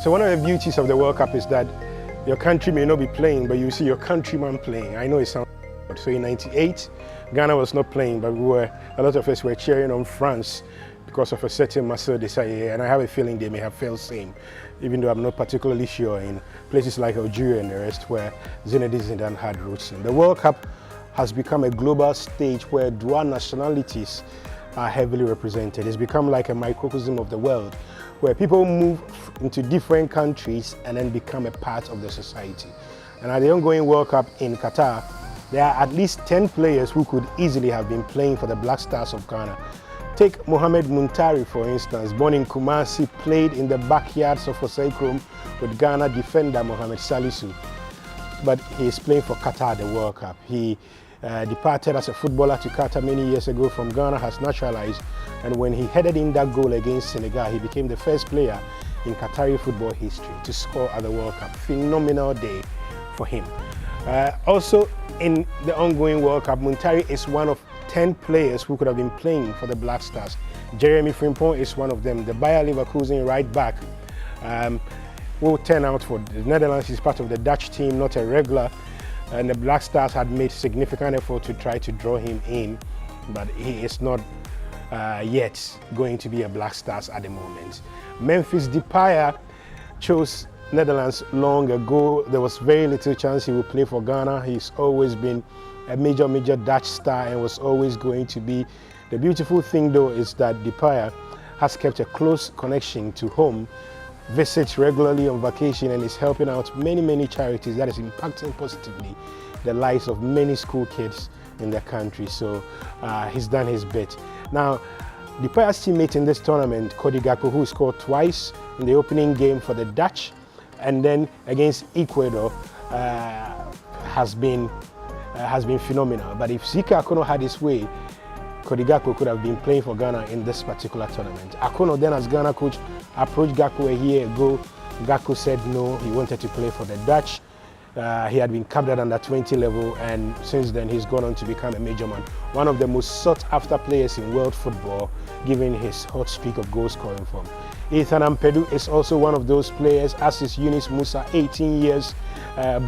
So one of the beauties of the World Cup is that your country may not be playing, but you see your countryman playing. I know it sounds odd. So in '98, Ghana was not playing, but a lot of us were cheering on France because of a certain Marcel Desaily, and I have a feeling they may have felt same, even though I'm not particularly sure in places like Algeria and the rest where Zinedine Zidane had roots in. The World Cup has become a global stage where dual nationalities are heavily represented. It's become like a microcosm of the world, where people move into different countries and then become a part of the society. And at the ongoing World Cup in Qatar, there are at least 10 players who could easily have been playing for the Black Stars of Ghana. Take Mohammed Muntari, for instance, born in Kumasi, played in the backyards of Osei with Ghana defender Mohamed Salisu. But he is playing for Qatar at the World Cup. He departed as a footballer to Qatar many years ago from Ghana, has naturalized, and when he headed in that goal against Senegal, he became the first player in Qatari football history to score at the World Cup. Phenomenal day for him. Also in the ongoing World Cup, Muntari is one of 10 players who could have been playing for the Black Stars. Jeremy Frimpong is one of them. The Bayer Leverkusen right back will turn out for the Netherlands. He's part of the Dutch team, not a regular. And the Black Stars had made significant effort to try to draw him in, but he is not yet going to be a Black Stars at the moment. Memphis Depay chose Netherlands long ago. There was very little chance he would play for Ghana. He's always been a major Dutch star and was always going to be. The beautiful thing though is that Depay has kept a close connection to home, visits regularly on vacation, and is helping out many charities that is impacting positively the lives of many school kids in the country. So he's done his bit. Now, Depay's teammate in this tournament, Cody Gakpo, who scored twice in the opening game for the Dutch and then against Ecuador, has been phenomenal. But if Zika Akono had his way, Cody Gakpo could have been playing for Ghana in this particular tournament. Akono then, as Ghana coach, approached Gakpo a year ago. Gakpo said no, he wanted to play for the Dutch. He had been capped at under 20 level, and since then he's gone on to become a major man. One of the most sought after players in world football, given his hot streak of goal scoring form. Ethan Ampedu is also one of those players, as is Yunus Musa, 18 years,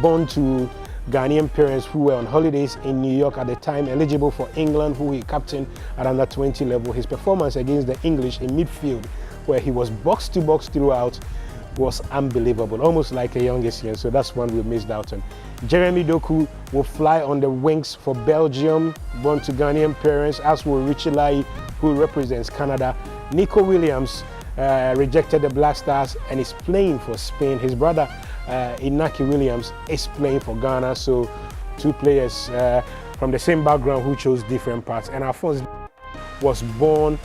born to Ghanaian parents who were on holidays in New York at the time, eligible for England, who he captained at under 20 level. His performance against the English in midfield, where he was box to box throughout, was unbelievable, almost like a youngest year, so that's one we missed out on. Jeremy Doku will fly on the wings for Belgium, born to Ghanaian parents, as will Richie Lai, who represents Canada. Nico Williams rejected the Black Stars and is playing for Spain. His brother, Inaki Williams, is playing for Ghana, so two players from the same background who chose different paths. And Alphonse was born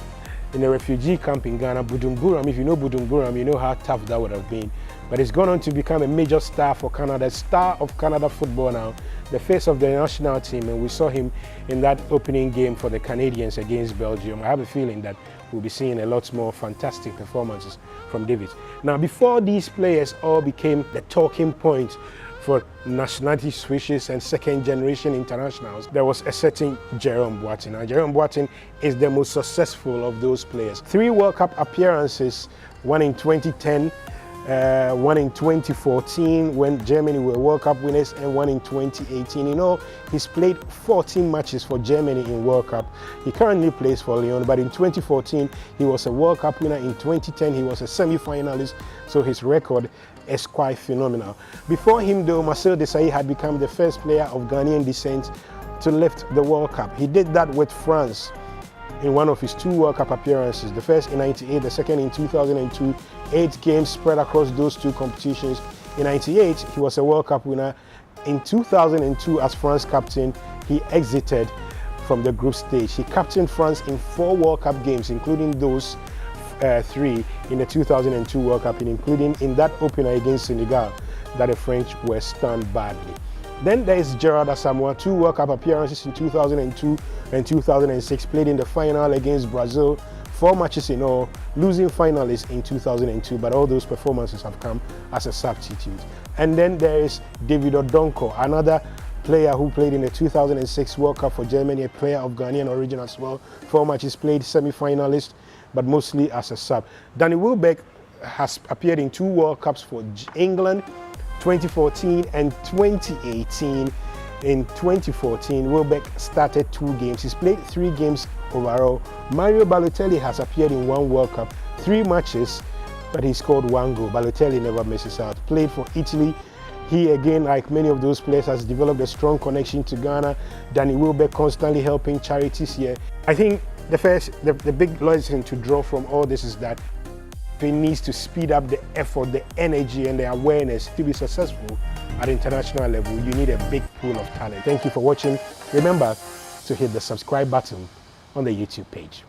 in a refugee camp in Ghana, Budumburam. If you know Budumburam, you know how tough that would have been. But he's gone on to become a major star for Canada, star of Canada football now, the face of the national team, and we saw him in that opening game for the Canadians against Belgium. I have a feeling that we'll be seeing a lot more fantastic performances from David. Now, before these players all became the talking point for nationality switches and second-generation internationals, there was a certain Jerome Boateng. Now, Jerome Boateng is the most successful of those players. 3 World Cup appearances, one in 2010, one in 2014 when Germany were World Cup winners, and one in 2018. In all, he's played 14 matches for Germany in World Cup. He currently plays for Lyon, but in 2014 he was a World Cup winner. In 2010 he was a semi-finalist, so his record is quite phenomenal. Before him though, Marcel Desaily had become the first player of Ghanaian descent to lift the World Cup. He did that with France in one of his 2 World Cup appearances, the first in '98, the second in 2002, 8 games spread across those 2 competitions. In '98, he was a World Cup winner. In 2002, as France captain, he exited from the group stage. He captained France in 4 World Cup games, including those 3 in the 2002 World Cup, and including in that opener against Senegal that the French were stunned badly. Then there is Gerard Asamoah, 2 World Cup appearances in 2002 and 2006, played in the final against Brazil, 4 matches in all, losing finalists in 2002, but all those performances have come as a substitute. And then there is David Odonko, another player who played in the 2006 World Cup for Germany, a player of Ghanaian origin as well, 4 matches played, semi-finalist, but mostly as a sub. Danny Welbeck has appeared in 2 World Cups for England, 2014 and 2018. In 2014, Welbeck started 2 games. He's played 3 games overall. Mario Balotelli has appeared in 1 World Cup, 3 matches, but he scored 1 goal. Balotelli never misses out. Played for Italy. He, again, like many of those players, has developed a strong connection to Ghana. Danny Welbeck constantly helping charities here. I think the big lesson to draw from all this is that it needs to speed up the effort, the energy, and the awareness to be successful at international level. You need a big pool of talent. Thank you for watching. Remember to hit the subscribe button on the YouTube page.